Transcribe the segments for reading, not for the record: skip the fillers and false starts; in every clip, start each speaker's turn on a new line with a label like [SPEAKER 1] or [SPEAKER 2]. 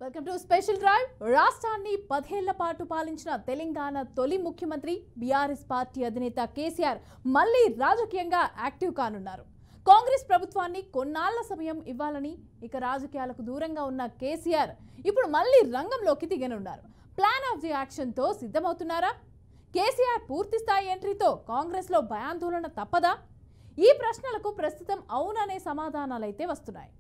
[SPEAKER 1] Welcome to special drive. రాష్ట్రాన్ని 10 ఏళ్ల పాటు పాలించిన తెలంగాణ తొలి ముఖ్యమంత్రి బీఆర్ఎస్ పార్టీ అధినేత కేసీఆర్ మళ్లీ రాజకీయంగా యాక్టివ్ కానున్నారు. కాంగ్రెస్ ప్రభుత్వాన్ని కొన్నాళ్ల సమయం ఇవ్వాలని ఇక రాజకీయాలకు దూరంగా ఉన్న కేసీఆర్ ఇప్పుడు మళ్లీ రంగంలోకి దిగనున్నారు. ప్లాన్ ఆఫ్ ది యాక్షన్ తో సిద్ధమవుతున్నారా? కేసీఆర్ పూర్తి స్థాయి ఎంట్రీతో కాంగ్రెస్ లో భయాందోళన తప్పదా? ఈ ప్రశ్నలకు ప్రస్తుతం అవుననే సమాధానాలైతే వస్తున్నాయి.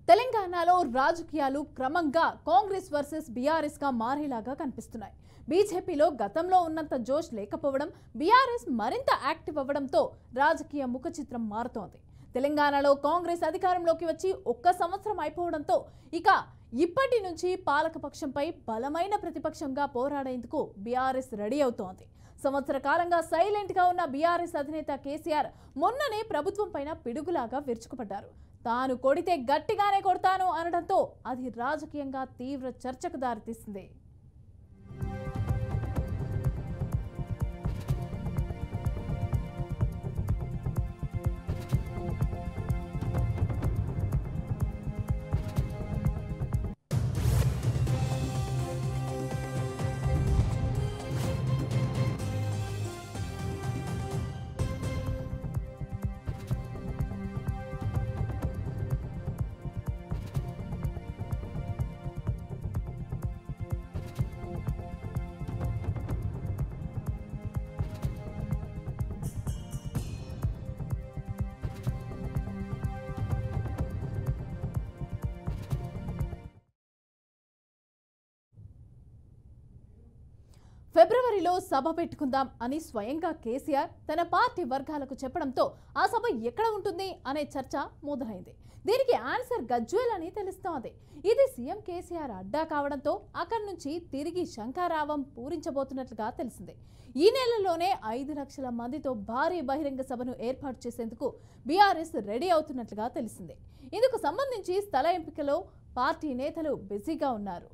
[SPEAKER 1] తెలంగాణలో రాజకీయాలు క్రమంగా కాంగ్రెస్ వర్సెస్ బీఆర్ఎస్ గా మారేలాగా కనిపిస్తున్నాయి. బీజేపీలో గతంలో ఉన్నంత జోష్ లేకపోవడం, బీఆర్ఎస్ మరింత యాక్టివ్ అవ్వడంతో రాజకీయ ముఖ చిత్రం మారుతోంది. తెలంగాణలో కాంగ్రెస్ అధికారంలోకి వచ్చి 1 సంవత్సరం అయిపోవడంతో ఇక ఇప్పటి నుంచి పాలకపక్షంపై బలమైన ప్రతిపక్షంగా పోరాడేందుకు బీఆర్ఎస్ రెడీ అవుతోంది. సంవత్సర కాలంగా సైలెంట్ గా ఉన్న బీఆర్ఎస్ అధినేత కేసీఆర్ మొన్ననే ప్రభుత్వం పైన పిడుగులాగా విరుచుకుపడ్డారు. తాను కొడితే గట్టిగానే కొడతాను అనడంతో అది రాజకీయంగా తీవ్ర చర్చకు దారితీసింది. ఫిబ్రవరిలో సభ పెట్టుకుందాం అని స్వయంగా కేసీఆర్ తన పార్టీ వర్గాలకు చెప్పడంతో ఆ సభ ఎక్కడ ఉంటుంది అనే చర్చ మొదలైంది. దీనికి ఆన్సర్ గజ్వేల్ అని తెలుస్తోంది. ఇది సీఎం కేసీఆర్ అడ్డా కావడంతో అక్కడి నుంచి తిరిగి శంఖారావం పూరించబోతున్నట్లుగా తెలిసింది. ఈ నెలలోనే 5 లక్షల మందితో భారీ బహిరంగ సభను ఏర్పాటు చేసేందుకు బీఆర్ఎస్ రెడీ అవుతున్నట్లుగా తెలిసింది. ఇందుకు సంబంధించి స్థల ఎంపికలో పార్టీ నేతలు బిజీగా ఉన్నారు.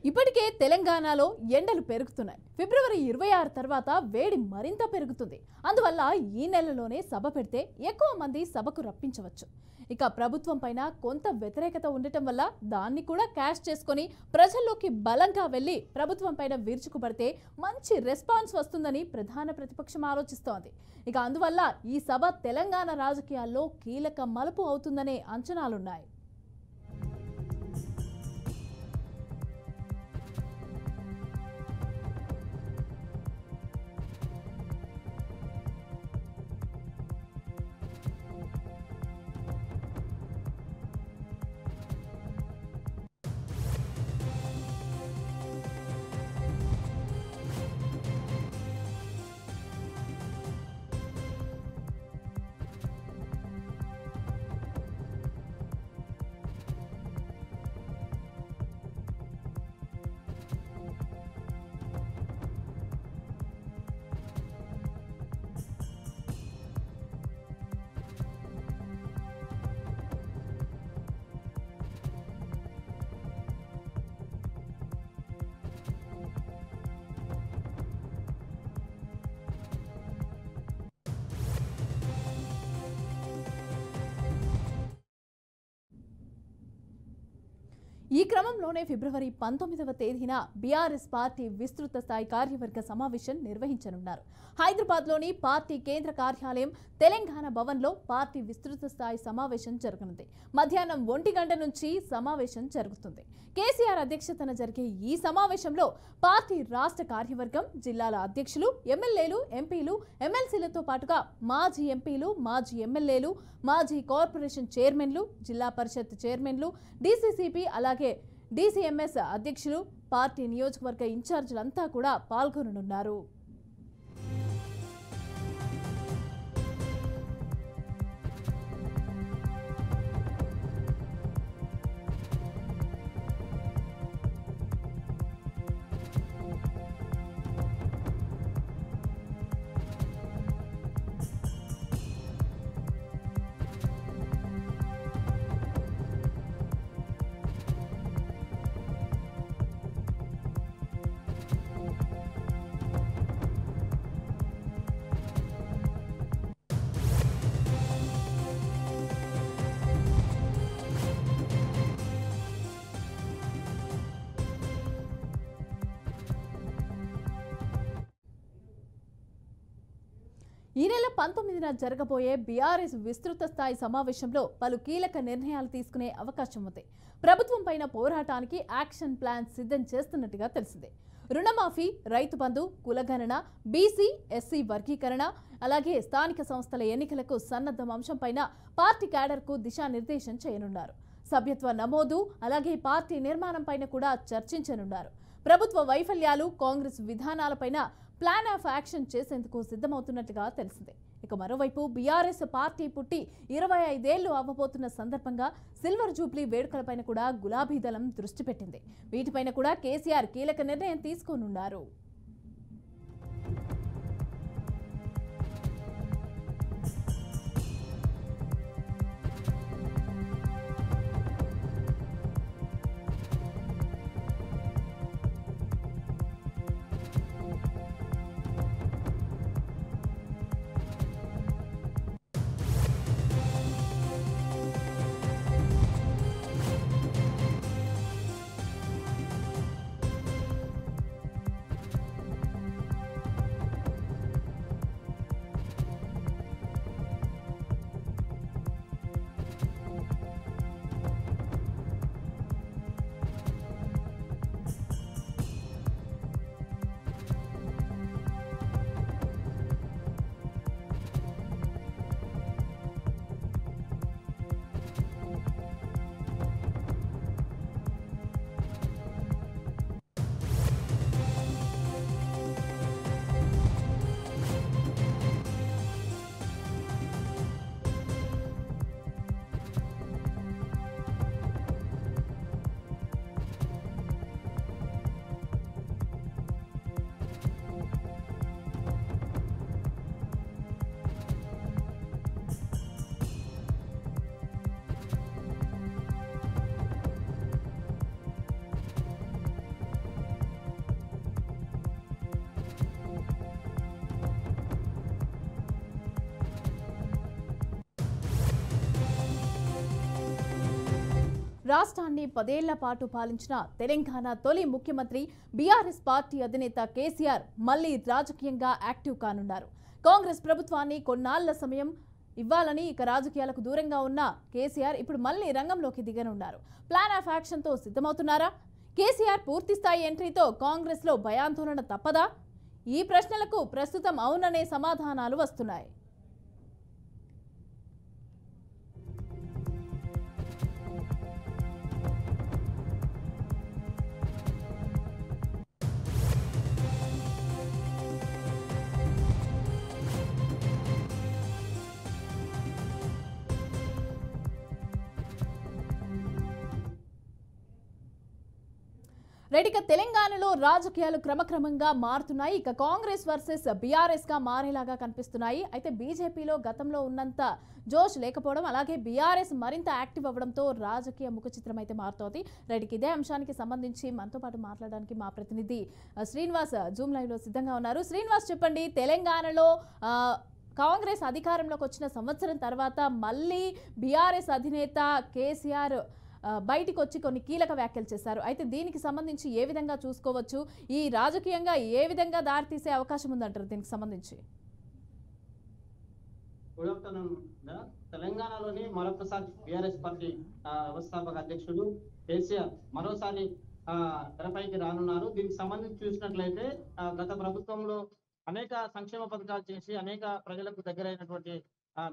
[SPEAKER 1] ఇప్పటికే తెలంగాణలో ఎండలు పెరుగుతున్నాయి. ఫిబ్రవరి 26 తర్వాత వేడి మరింత పెరుగుతుంది. అందువల్ల ఈ నెలలోనే సభ పెడితే ఎక్కువ మంది సభకు రప్పించవచ్చు. ఇక ప్రభుత్వం పైన కొంత వ్యతిరేకత ఉండటం వల్ల దాన్ని కూడా క్యాష్ చేసుకొని ప్రజల్లోకి బలంగా వెళ్లి ప్రభుత్వం పైన విరుచుకుపడితే మంచి రెస్పాన్స్ వస్తుందని ప్రధాన ప్రతిపక్షం ఆలోచిస్తోంది. ఇక అందువల్ల ఈ సభ తెలంగాణ రాజకీయాల్లో కీలక మలుపు అవుతుందనే అంచనాలున్నాయి. ఈ క్రమంలోనే ఫిబ్రవరి 19వ తేదీన బీఆర్ఎస్ పార్టీ విస్తృత స్థాయి కార్యవర్గ సమావేశం నిర్వహించనున్నారు. హైదరాబాద్లోని పార్టీ కేంద్ర కార్యాలయం తెలంగాణ భవన్లో పార్టీ విస్తృత స్థాయి సమావేశం జరగనుంది. మధ్యాహ్నం 1 గంట నుంచి సమావేశం జరుగుతుంది. కేసీఆర్ అధ్యక్షతన జరిగే ఈ సమావేశంలో పార్టీ రాష్ట్ర కార్యవర్గం, జిల్లాల అధ్యక్షులు, ఎమ్మెల్యేలు, ఎంపీలు, ఎమ్మెల్సీలతో పాటుగా మాజీ ఎంపీలు, మాజీ ఎమ్మెల్యేలు, మాజీ కార్పొరేషన్ చైర్మన్లు, జిల్లా పరిషత్ చైర్మన్లు, డీసీసీపీ అలాగే డీసీఎంఎస్ అధ్యక్షులు, పార్టీ నియోజకవర్గ ఇన్ఛార్జీలంతా కూడా పాల్గొననున్నారు. ఈ నెల 19న జరగబోయే బీఆర్ఎస్ విస్తృత స్థాయి సమావేశంలో పలు కీలక నిర్ణయాలు తీసుకునే అవకాశం ఉంది. ప్రభుత్వం పైన పోరాటానికి యాక్షన్ ప్లాన్ సిద్ధం చేస్తున్నట్టుగా తెలిసింది. రుణమాఫీ, రైతు బంధు, కులగణన, బీసీ, ఎస్సీ వర్గీకరణ, అలాగే స్థానిక సంస్థల ఎన్నికలకు సన్నద్ధం అంశంపైన పార్టీ క్యాడర్కు దిశానిర్దేశం చేయనున్నారు. సభ్యత్వ నమోదు, అలాగే పార్టీ నిర్మాణం పైన కూడా చర్చించనున్నారు. ప్రభుత్వ వైఫల్యాలు, కాంగ్రెస్ విధానాలపైన ప్లాన్ ఆఫ్ యాక్షన్ చేసేందుకు సిద్ధమవుతున్నట్టుగా తెలిసింది. ఇక మరోవైపు బీఆర్ఎస్ పార్టీ పుట్టి 25 ఏళ్లు అవ్వబోతున్న సందర్భంగా సిల్వర్ జూబ్లీ వేడుకలపైన కూడా గులాబీ దళం దృష్టి పెట్టింది. వీటిపైన కూడా కేసీఆర్ కీలక నిర్ణయం తీసుకోనున్నారు. రాష్ట్రాన్ని 10 ఏళ్ల పాటు పాలించిన తెలంగాణ తొలి ముఖ్యమంత్రి బీఆర్ఎస్ పార్టీ అధినేత కేసీఆర్ మళ్లీ రాజకీయంగా యాక్టివ్ కానున్నారు. కాంగ్రెస్ ప్రభుత్వాన్ని కొన్నాళ్ల సమయం ఇవ్వాలని ఇక రాజకీయాలకు దూరంగా ఉన్న కేసీఆర్ ఇప్పుడు మళ్లీ రంగంలోకి దిగనున్నారు. ప్లాన్ ఆఫ్ యాక్షన్తో సిద్ధమవుతున్నారా? కేసీఆర్ పూర్తిస్థాయి ఎంట్రీతో కాంగ్రెస్లో భయాందోళన తప్పదా? ఈ ప్రశ్నలకు ప్రస్తుతం అవుననే సమాధానాలు వస్తున్నాయి. రెడ్డిక తెలంగాణలో రాజకీయాలు క్రమక్రమంగా మారుతున్నాయి. ఇక కాంగ్రెస్ వర్సెస్ బీఆర్ఎస్ గా మారేలాగా కనిపిస్తున్నాయి. అయితే బీజేపీలో గతంలో ఉన్నంత జోష్ లేకపోవడం, అలాగే బీఆర్ఎస్ మరింత యాక్టివ్ అవ్వడంతో రాజకీయ ముఖ చిత్రం అయితే మారుతోంది. రెడ్డికి ఇదే అంశానికి సంబంధించి మనతో పాటు మాట్లాడడానికి మా ప్రతినిధి శ్రీనివాస్ జూమ్ లైవ్ లో సిద్ధంగా ఉన్నారు. శ్రీనివాస్, చెప్పండి, తెలంగాణలో కాంగ్రెస్ అధికారంలోకి వచ్చిన సంవత్సరం తర్వాత మళ్ళీ బీఆర్ఎస్ అధినేత కేసీఆర్ బయటికి వచ్చి కొన్ని కీలక వ్యాఖ్యలు చేశారు. అయితే దీనికి సంబంధించి ఏ విధంగా చూసుకోవచ్చు, ఈ రాజకీయంగా ఏ విధంగా దారితీసే అవకాశం ఉందంటారు దీనికి సంబంధించి?
[SPEAKER 2] Good afternoon. తెలంగాణలోని మరొకసారి బీఆర్ఎస్ పార్టీ వ్యవస్థాపక అధ్యక్షుడు కేసీఆర్ మరోసారి తెరపైకి రానున్నారు. దీనికి సంబంధించి చూసినట్లయితే గత ప్రభుత్వంలో అనేక సంక్షేమ పథకాలు చేసి అనేక ప్రజలకు దగ్గరైనటువంటి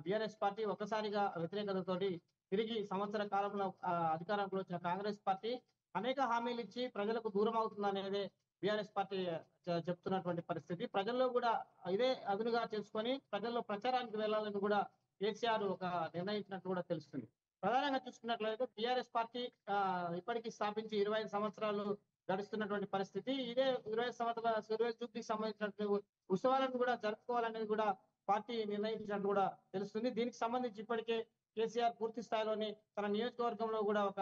[SPEAKER 2] బీఆర్ఎస్ పార్టీ ఒక్కసారిగా వ్యతిరేకతతోటి తిరిగి సంవత్సర కాలంలో అధికారంలో వచ్చిన కాంగ్రెస్ పార్టీ అనేక హామీలు ఇచ్చి ప్రజలకు దూరం అవుతుందనేదే బీఆర్ఎస్ పార్టీ చెప్తున్నటువంటి పరిస్థితి. ప్రజల్లో కూడా ఇదే అదునుగా చేసుకొని ప్రజల్లో ప్రచారానికి వెళ్ళాలని కూడా కేసీఆర్ ఒక నిర్ణయించినట్టు కూడా తెలుస్తుంది. ప్రధానంగా చూసుకున్నట్లయితే బీఆర్ఎస్ పార్టీ ఇప్పటికీ స్థాపించి 25 సంవత్సరాలు గడుస్తున్నటువంటి పరిస్థితి. ఇదే 25 సంవత్సరాల జూబ్లీకి సంబంధించినటువంటి ఉత్సవాలను కూడా జరుపుకోవాలనేది కూడా పార్టీ నిర్ణయించినట్టు కూడా తెలుస్తుంది. దీనికి సంబంధించి ఇప్పటికే కేసీఆర్ పూర్తి స్థాయిలోని తన నియోజకవర్గంలో కూడా ఒక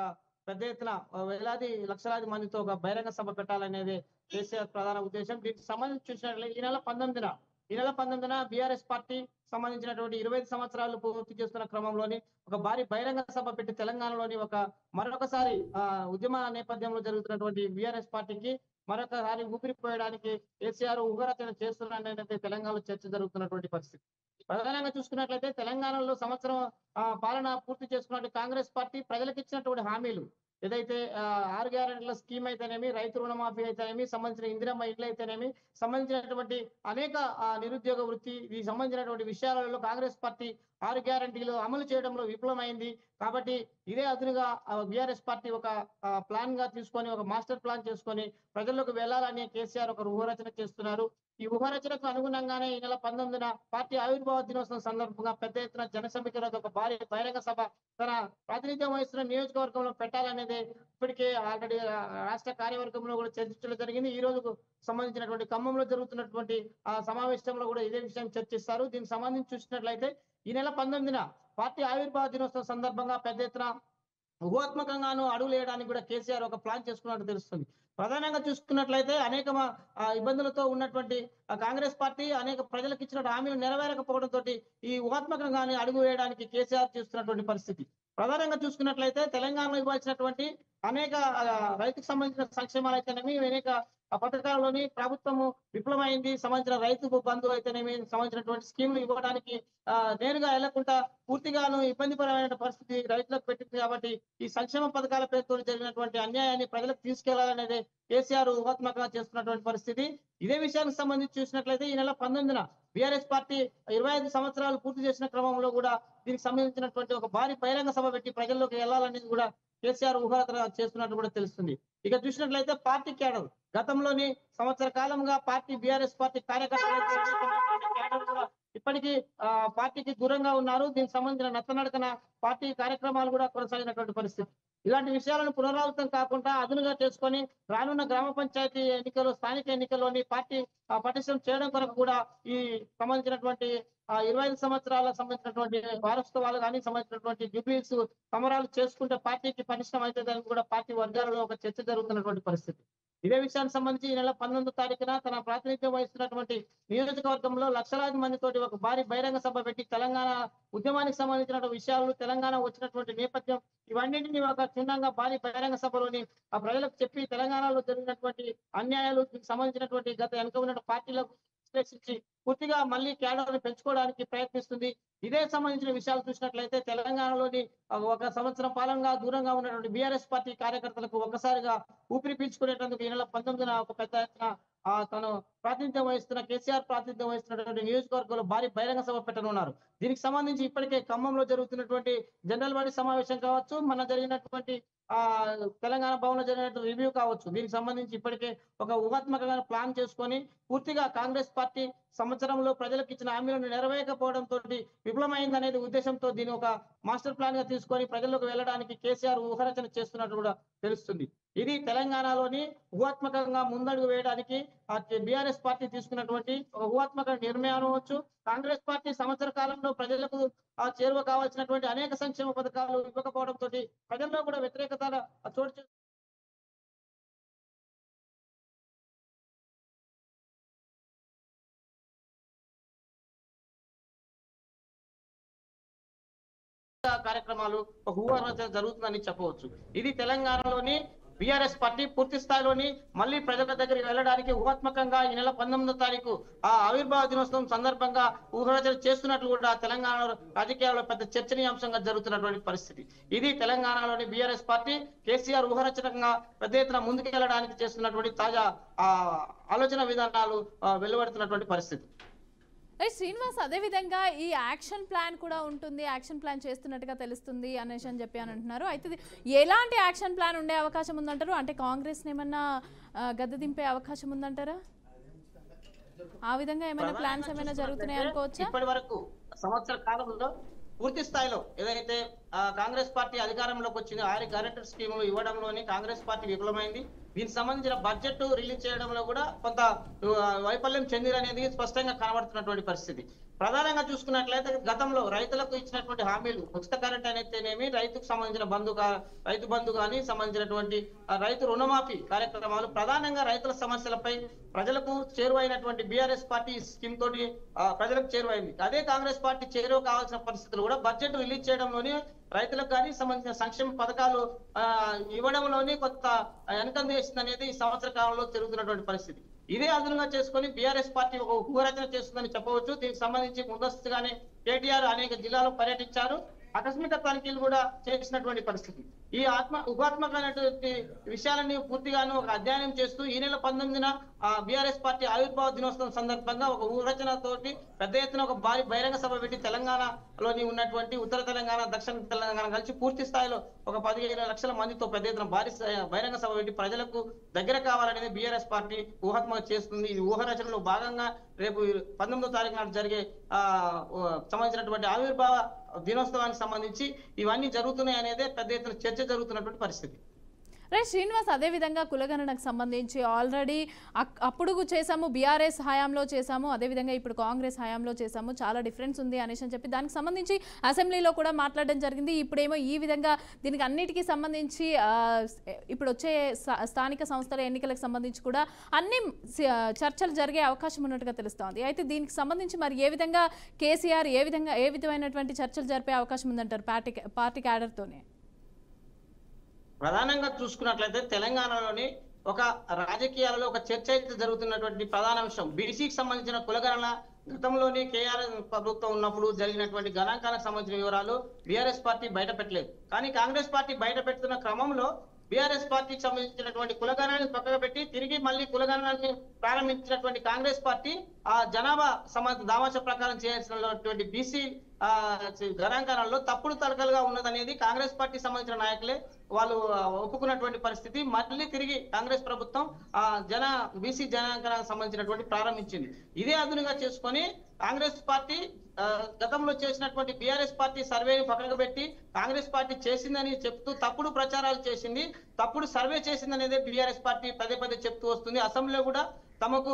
[SPEAKER 2] పెద్ద ఎత్తున వేలాది లక్షలాది మందితో ఒక బహిరంగ సభ పెట్టాలనేది కేసీఆర్ ప్రధాన ఉద్దేశం. దీనికి సంబంధించి చూసినట్లయితే ఈ నెల 19న బీఆర్ఎస్ పార్టీ సంబంధించినటువంటి 25 సంవత్సరాలు పూర్తి చేస్తున్న క్రమంలోని ఒక భారీ బహిరంగ సభ పెట్టి తెలంగాణలోని మరొకసారి ఉద్యమ నేపథ్యంలో జరుగుతున్నటువంటి బీఆర్ఎస్ పార్టీకి మరొకసారి ఊపిరిపోయడానికి కేసీఆర్ ఉగ్రరచన చేస్తున్నారనేది తెలంగాణలో చర్చ జరుగుతున్నటువంటి పరిస్థితి. ప్రధానంగా చూసుకున్నట్లయితే తెలంగాణలో సంవత్సరం పాలన పూర్తి చేసుకున్నటువంటి కాంగ్రెస్ పార్టీ ప్రజలకు ఇచ్చినటువంటి హామీలు ఏదైతే 6 గ్యారెంటీల స్కీమ్ అయితేనేమి, రైతు రుణమాఫీ అయితేనేమి, సంబంధించిన ఇందిరమ్మ ఇండ్లు అయితేనేమి, సంబంధించినటువంటి అనేక నిరుద్యోగ వృత్తి ఈ సంబంధించినటువంటి విషయాలలో కాంగ్రెస్ పార్టీ 6 గ్యారెంటీలు అమలు చేయడంలో విఫలమైంది. కాబట్టి ఇదే అదునుగా బీఆర్ఎస్ పార్టీ ఒక ప్లాన్ గా తీసుకొని ఒక మాస్టర్ ప్లాన్ చేసుకొని ప్రజల్లోకి వెళ్లాలని కేసీఆర్ ఒక రూపరచన చేస్తున్నారు. ఈ ఉపరచనకు అనుగుణంగానే ఈ నెల 19న పార్టీ ఆవిర్భావ దినోత్సవం సందర్భంగా పెద్ద ఎత్తున జన సమీకరణ ఒక భారీ బహిరంగ సభ తన ప్రాతినిధ్యం వహిస్తున్న నియోజకవర్గంలో పెట్టాలనేది ఇప్పటికే ఆల్రెడీ రాష్ట్ర కార్యవర్గంలో కూడా చర్చించడం జరిగింది. ఈ రోజుకు సంబంధించినటువంటి ఖమ్మంలో జరుగుతున్నటువంటి సమావేశంలో కూడా ఇదే విషయం చర్చిస్తారు. దీనికి సంబంధించి చూసినట్లయితే ఈ నెల 19న పార్టీ ఆవిర్భావ దినోత్సవం సందర్భంగా పెద్ద ఎత్తున ఊహాత్మకంగాను అడుగులు వేయడానికి కూడా కేసీఆర్ ఒక ప్లాన్ చేసుకున్నట్టు తెలుస్తుంది. ప్రధానంగా చూసుకున్నట్లయితే అనేక ఇబ్బందులతో ఉన్నటువంటి కాంగ్రెస్ పార్టీ అనేక ప్రజలకు ఇచ్చిన హామీలు నెరవేరకపోవడంతో ఈ ఊహాత్మకంగానే అడుగు వేయడానికి కేసీఆర్ చేస్తున్నటువంటి పరిస్థితి. ప్రధానంగా చూసుకున్నట్లయితే తెలంగాణలో ఇవ్వాల్సినటువంటి అనేక రైతుకు సంబంధించిన సంక్షేమాలు అయితేనేమి, అనేక పథకాలలోని ప్రభుత్వము విఫలమైంది. సంబంధించిన రైతు బంధు అయితేనేమి, సంబంధించినటువంటి స్కీములు ఇవ్వడానికి నేరుగా వెళ్లకుండా పూర్తిగాను ఇబ్బందికరమైన పరిస్థితి రైతులకు పెట్టింది. కాబట్టి ఈ సంక్షేమ పథకాల పేరుతో జరిగినటువంటి అన్యాయాన్ని ప్రజలకు తీసుకెళ్లాలనేది కేసీఆర్ ఊహాత్మకంగా చేస్తున్నటువంటి పరిస్థితి. ఇదే విషయానికి సంబంధించి చూసినట్లయితే ఈ నెల 19న బీఆర్ఎస్ పార్టీ 25 సంవత్సరాలు పూర్తి చేసిన క్రమంలో కూడా దీనికి సంబంధించినటువంటి ఒక భారీ బహిరంగ సభ పెట్టి ప్రజల్లోకి వెళ్లాలనేది కూడా కేసీఆర్ ఊహాత్మకంగా చేస్తున్నట్టు కూడా తెలుస్తుంది. ఇక చూసినట్లయితే పార్టీ క్యాడర్ గతంలోని సంవత్సర కాలంగా బీఆర్ఎస్ పార్టీ కార్యకర్తలు కూడా ఇప్పటికీ పార్టీకి దూరంగా ఉన్నారు. దీనికి సంబంధించిన నత్తనడకన పార్టీ కార్యక్రమాలు కూడా కొనసాగినటువంటి పరిస్థితి. ఇలాంటి విషయాలను పునరావృతం కాకుండా అదునుగా చేసుకొని రానున్న గ్రామ పంచాయతీ ఎన్నికలు, స్థానిక ఎన్నికల్లోని పార్టీ పటిష్టం చేయడం కొరకు కూడా ఈ సంబంధించినటువంటి 25 సంవత్సరాల సంబంధించినటువంటి వారోత్సవాలు కానీ సంబంధించినటువంటి జూబ్లీస్ సమరాలు చేసుకుంటే పార్టీకి పటిష్టం అవుతుందని కూడా పార్టీ వర్గాలలో ఒక చర్చ జరుగుతున్నటువంటి పరిస్థితి. ఇదే విషయానికి సంబంధించి ఈ నెల 19వ తారీఖున తన ప్రాతినిధ్యం వహిస్తున్నటువంటి నియోజకవర్గంలో లక్షలాది మందితోటి ఒక భారీ బహిరంగ సభ పెట్టి తెలంగాణ ఉద్యమానికి సంబంధించిన విషయాలు, తెలంగాణ వచ్చినటువంటి నేపథ్యం ఇవన్నింటినీ ఒక క్షుణ్ణంగా భారీ బహిరంగ సభలోని ఆ ప్రజలకు చెప్పి తెలంగాణలో జరిగినటువంటి అన్యాయాలు సంబంధించినటువంటి గత వెనుక ఉన్న పార్టీలకు విశ్లేషించి పూర్తిగా మళ్ళీ క్యాడర్ని పెంచుకోవడానికి ప్రయత్నిస్తుంది. ఇదే సంబంధించిన విషయాలు చూసినట్లయితే తెలంగాణలోని ఒక సంవత్సరం పాలనగా దూరంగా ఉన్నటువంటి బీఆర్ఎస్ పార్టీ కార్యకర్తలకు ఒక్కసారిగా ఊపిరి పీల్చుకునేటందుకు ఈ నెల 19న ఒక పెద్ద ఎత్తున తను ప్రాతినిధ్యం వహిస్తున్న కేసీఆర్ ప్రాతినిధ్యం వహిస్తున్నటువంటి నియోజకవర్గంలో భారీ బహిరంగ సభ పెట్టనున్నారు. దీనికి సంబంధించి ఇప్పటికే ఖమ్మంలో జరుగుతున్నటువంటి జనరల్ బాడీ సమావేశం కావచ్చు, మన జరిగినటువంటి తెలంగాణ భవన్ లో జరిగినటువంటి రివ్యూ కావచ్చు, దీనికి సంబంధించి ఇప్పటికే ఒక ఊహాత్మకంగా ప్లాన్ చేసుకొని పూర్తిగా కాంగ్రెస్ పార్టీ సంవత్సరంలో ప్రజలకు ఇచ్చిన హామీలను నెరవేరకపోవడంతో విఫలమైందనేది ఉద్దేశంతో దీని ఒక మాస్టర్ ప్లాన్ గా తీసుకొని ప్రజల్లోకి వెళ్ళడానికి కేసీఆర్ ఊహరచన చేస్తున్నట్టు కూడా తెలుస్తుంది. ఇది తెలంగాణలోని ఊహాత్మకంగా ముందడుగు వేయడానికి బీఆర్ఎస్ పార్టీ తీసుకున్నటువంటి ఒక ఊహాత్మక నిర్ణయం అనవచ్చు. కాంగ్రెస్ పార్టీ సంవత్సర కాలంలో ప్రజలకు చేరువ కావాల్సినటువంటి అనేక సంక్షేమ పథకాలు ఇవ్వకపోవడంతో ప్రజల్లో కూడా వ్యతిరేకత చోటు కార్యక్రమాలు ఒక ఊహారచన జరుగుతుందని చెప్పవచ్చు. ఇది తెలంగాణలోని బీఆర్ఎస్ పార్టీ పూర్తి స్థాయిలోని మళ్ళీ ప్రజల దగ్గరికి వెళ్ళడానికి ఊహాత్మకంగా ఈ నెల 19వ తారీఖు ఆ ఆవిర్భావ దినోత్సవం సందర్భంగా ఊహారచన చేస్తున్నట్లు కూడా తెలంగాణ రాజకీయాల్లో పెద్ద చర్చనీయాంశంగా జరుగుతున్నటువంటి పరిస్థితి. ఇది తెలంగాణలోని బీఆర్ఎస్ పార్టీ కేసీఆర్ ఊహారచనంగా పెద్ద ఎత్తున ముందుకెళ్లడానికి చేస్తున్నటువంటి తాజా ఆలోచన విధానాలు వెలువడుతున్నటువంటి పరిస్థితి.
[SPEAKER 1] శ్రీనివాస్, అదే విధంగా ఈ యాక్షన్ ప్లాన్ కూడా ఉంటుంది, యాక్షన్ ప్లాన్ చేస్తున్నట్టుగా తెలుస్తుంది అనేసి అని చెప్పి అంటున్నారు. అయితే ఎలాంటి యాక్షన్ ప్లాన్ ఉండే అవకాశం ఉందంటారు? అంటే కాంగ్రెస్ ఏమన్నా గద్దె దింపే అవకాశం ఉందంటారా? ఆ విధంగా ఏమైనా ప్లాన్స్ ఏమైనా జరుగుతున్నాయి అనుకోవచ్చా?
[SPEAKER 2] ఇప్పటి వరకు సంవత్సర కాలంలో పూర్తి స్థాయిలో ఏదైతే కాంగ్రెస్ పార్టీ అధికారంలోకి వచ్చింది 6 గ్యారెంటీ స్కీములు ఇవ్వడంలోని కాంగ్రెస్ పార్టీ విఫలమైంది. దీనికి సంబంధించిన బడ్జెట్ రిలీజ్ చేయడంలో కూడా కొంత వైఫల్యం చెందిరనేది స్పష్టంగా కనబడుతున్నటువంటి పరిస్థితి. ప్రధానంగా చూసుకున్నట్లయితే గతంలో రైతులకు ఇచ్చినటువంటి హామీలు ఉచిత కరెంట్ అయితేనేమి, రైతుకు సంబంధించిన రైతు బంధు కానీ సంబంధించినటువంటి రైతు రుణమాఫీ కార్యక్రమాలు ప్రధానంగా రైతుల సమస్యలపై ప్రజలకు చేరువైనటువంటి బీఆర్ఎస్ పార్టీ స్కీమ్ తోటి ప్రజలకు చేరువైంది. అదే కాంగ్రెస్ పార్టీ చేరువ కావాల్సిన పరిస్థితులు కూడా బడ్జెట్ రిలీజ్ చేయడంలోని రైతులకు కానీ సంబంధించిన సంక్షేమ పథకాలు ఇవ్వడంలోని కొత్త వెనకంద చేసింది అనేది ఈ సంవత్సర కాలంలో జరుగుతున్నటువంటి పరిస్థితి. ఇదే అదునుగా చేసుకుని బీఆర్ఎస్ పార్టీ ఒక ఊహరచన చేస్తుందని చెప్పవచ్చు. దీనికి సంబంధించి ముందస్తుగానే కేటీఆర్ అనేక జిల్లాలో పర్యటించారు, ఆకస్మిక తనిఖీలు కూడా చేసినటువంటి పరిస్థితి. ఈ ఊహాత్మకమైనటువంటి విషయాలని పూర్తిగాను ఒక అధ్యయనం చేస్తూ ఈ నెల 19న బీఆర్ఎస్ పార్టీ ఆవిర్భావ దినోత్సవం సందర్భంగా ఒక ఊహరచన తోటి పెద్ద ఎత్తున ఒక భారీ బహిరంగ సభ పెట్టి తెలంగాణలోని ఉన్నటువంటి ఉత్తర తెలంగాణ, దక్షిణ తెలంగాణ కలిసి పూర్తి స్థాయిలో ఒక 15 లక్షల మందితో పెద్ద ఎత్తున భారీ బహిరంగ సభ పెట్టి ప్రజలకు దగ్గర కావాలనేది బీఆర్ఎస్ పార్టీ ఊహాత్మక చేస్తుంది. ఈ ఊహరచనలో భాగంగా రేపు 19వ తారీఖు నాడు జరిగే సంబంధించినటువంటి ఆవిర్భావ దినోత్సవానికి సంబంధించి ఇవన్నీ జరుగుతున్నాయి అనేది పెద్ద ఎత్తున చర్చ జరుగుతున్నటువంటి పరిస్థితి.
[SPEAKER 1] రైట్ శ్రీనివాస్, అదేవిధంగా కులగణనకు సంబంధించి ఆల్రెడీ అప్పుడు చేసాము, బీఆర్ఎస్ హయాంలో చేసాము, అదేవిధంగా ఇప్పుడు కాంగ్రెస్ హయాంలో చేసాము, చాలా డిఫరెన్స్ ఉంది అనేసి అని చెప్పి దానికి సంబంధించి అసెంబ్లీలో కూడా మాట్లాడడం జరిగింది. ఇప్పుడేమో ఈ విధంగా దీనికి అన్నిటికీ సంబంధించి ఇప్పుడు వచ్చే స్థానిక సంస్థల ఎన్నికలకు సంబంధించి కూడా అన్ని చర్చలు జరిగే అవకాశం ఉన్నట్టుగా తెలుస్తోంది. అయితే దీనికి సంబంధించి మరి ఏ విధంగా కేసీఆర్ ఏ విధమైనటువంటి చర్చలు జరిపే అవకాశం ఉందంటారు పార్టీ క్యాడర్తోనే?
[SPEAKER 2] ప్రధానంగా చూసుకున్నట్లయితే తెలంగాణలోని ఒక రాజకీయాలలో ఒక చర్చ అయితే జరుగుతున్నటువంటి ప్రధాన అంశం బీసీకి సంబంధించిన కులగణన. గతంలోని కేఆర్ఎస్ ప్రభుత్వం ఉన్నప్పుడు జరిగినటువంటి గణాంకాలకు సంబంధించిన వివరాలు బీఆర్ఎస్ పార్టీ బయట పెట్టలేదు. కానీ కాంగ్రెస్ పార్టీ బయట పెడుతున్న క్రమంలో బీఆర్ఎస్ పార్టీకి సంబంధించినటువంటి కులగణాన్ని పక్కన పెట్టి తిరిగి మళ్ళీ కులగణాన్ని ప్రారంభించినటువంటి కాంగ్రెస్ పార్టీ ఆ జనాభా దామాష ప్రకారం చేయాల్సినటువంటి బీసీ గణాంకాలలో తప్పుడు తడకలుగా ఉన్నదనేది కాంగ్రెస్ పార్టీ సంబంధించిన నాయకులే వాళ్ళు ఒప్పుకున్నటువంటి పరిస్థితి. మళ్ళీ తిరిగి కాంగ్రెస్ ప్రభుత్వం బీసీ జనాంకానికి సంబంధించినటువంటి ప్రారంభించింది. ఇదే అదునుగా చేసుకొని కాంగ్రెస్ పార్టీ గతంలో చేసినటువంటి బీఆర్ఎస్ పార్టీ సర్వేని పక్కకు పెట్టి కాంగ్రెస్ పార్టీ చేసిందని చెప్తూ తప్పుడు ప్రచారాలు చేసింది, తప్పుడు సర్వే చేసిందనేది బీఆర్ఎస్ పార్టీ పదే పదే చెప్తూ వస్తుంది. అసెంబ్లీలో కూడా తమకు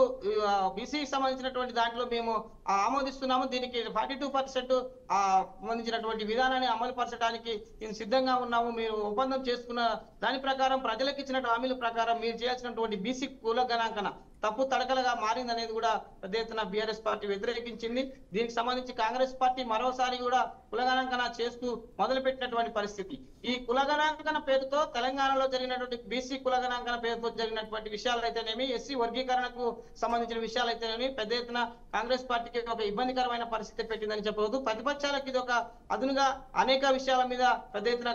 [SPEAKER 2] బీసీకి సంబంధించినటువంటి దాంట్లో మేము ఆమోదిస్తున్నాము, దీనికి 42% సంబంధించినటువంటి విధానాన్ని అమలు పరచడానికి మేము సిద్ధంగా ఉన్నాము, మీరు ఒప్పందం చేసుకున్న దాని ప్రకారం ప్రజలకు ఇచ్చిన హామీల ప్రకారం మీరు చేయాల్సినటువంటి బీసీ కుల గణాంకన తప్పు తడకలుగా మారిందనేది కూడా పెద్ద ఎత్తున బీఆర్ఎస్ పార్టీ వ్యతిరేకించింది. దీనికి సంబంధించి కాంగ్రెస్ పార్టీ మరోసారి కూడా కులగణాంకన చేస్తూ మొదలుపెట్టినటువంటి పరిస్థితి. ఈ కులగణాంకన పేరుతో తెలంగాణలో జరిగినటువంటి బీసీ కులగణాంకన పేరుతో జరిగినటువంటి విషయాలు అయితేనేమి, ఎస్సీ వర్గీకరణకు సంబంధించిన విషయాలు అయితేనేమి పెద్ద ఎత్తున కాంగ్రెస్ పార్టీకి ఒక ఇబ్బందికరమైన పరిస్థితి పెట్టిందని చెప్పవద్దు. ప్రతిపక్షాలకు ఇది ఒక అదునుగా అనేక విషయాల మీద పెద్ద ఎత్తున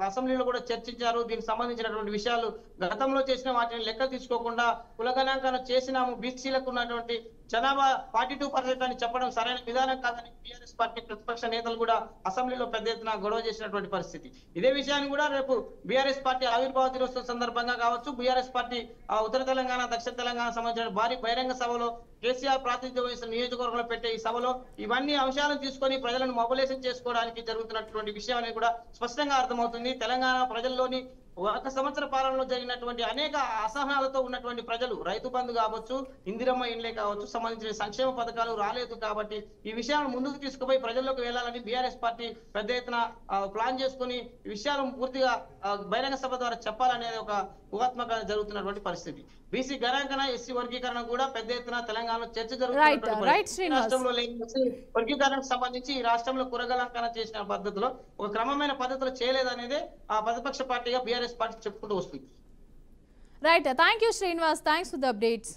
[SPEAKER 2] అసెంబ్లీలో కూడా చర్చించారు. దీనికి సంబంధించినటువంటి విషయాలు గతంలో చేసిన వాటిని లెక్క తీసుకోకుండా కులగణాంకన చేసినాము, బీసీలకు ఉన్నటువంటి జనాభా 42% అని చెప్పడం సరైన విధానం కాదని బీఆర్ఎస్ పార్టీ ప్రతిపక్ష నేతలు కూడా అసెంబ్లీలో పెద్ద ఎత్తున గొడవ చేసినటువంటి పరిస్థితి. ఇదే విషయాన్ని కూడా రేపు బీఆర్ఎస్ పార్టీ ఆవిర్భావ దినోత్సవం సందర్భంగా కావచ్చు, బీఆర్ఎస్ పార్టీ ఉత్తర తెలంగాణ, దక్షిణ తెలంగాణ సంబంధించిన భారీ బహిరంగ సభలో కేసీఆర్ ప్రాతినిధ్యం వహిస్తున్న నియోజకవర్గంలో పెట్టే ఈ సభలో ఇవన్నీ అంశాలను తీసుకొని ప్రజలను మొబిలైజేషన్ చేసుకోవడానికి జరుగుతున్నటువంటి విషయాన్ని కూడా స్పష్టంగా అర్థమవుతుంది. తెలంగాణ ప్రజల్లోని 1 సంవత్సర పాలనలో జరిగినటువంటి అనేక అసహనాలతో ఉన్నటువంటి ప్రజలు రైతు బంధు కావచ్చు, ఇందిరమ్మ ఇండ్లే కావచ్చు, సంబంధించిన సంక్షేమ పథకాలు రాలేదు కాబట్టి ఈ విషయాలను ముందుకు తీసుకుపోయి ప్రజల్లోకి వెళ్ళాలని బీఆర్ఎస్ పార్టీ పెద్ద ఎత్తున ప్లాన్ చేసుకుని ఈ విషయాలను పూర్తిగా బహిరంగ సభ ద్వారా చెప్పాలనేది ఒక ఊహాత్మకంగా జరుగుతున్నటువంటి పరిస్థితి. బీసీ గణాంకన ఎస్సీ వర్గీకరణ కూడా పెద్ద ఎత్తున తెలంగాణలో చర్చ
[SPEAKER 1] రైట్
[SPEAKER 2] జరుగుతున్నటువంటి
[SPEAKER 1] శ్రీనివాస్.
[SPEAKER 2] రాష్ట్రంలో లేని ఎస్సీ వర్గీకరణకు సంబంధించి ఈ రాష్ట్రంలో కురగలంకన చేసిన పద్ధతిలో ఒక క్రమమైన పద్ధతిలో చేయలేదనేది ఆ ప్రతిపక్ష పార్టీగా బీఆర్ఎస్ పార్టీ చెప్పుకుంటూ వస్తుంది.
[SPEAKER 1] Right, thank you Srinivas, thanks for the updates.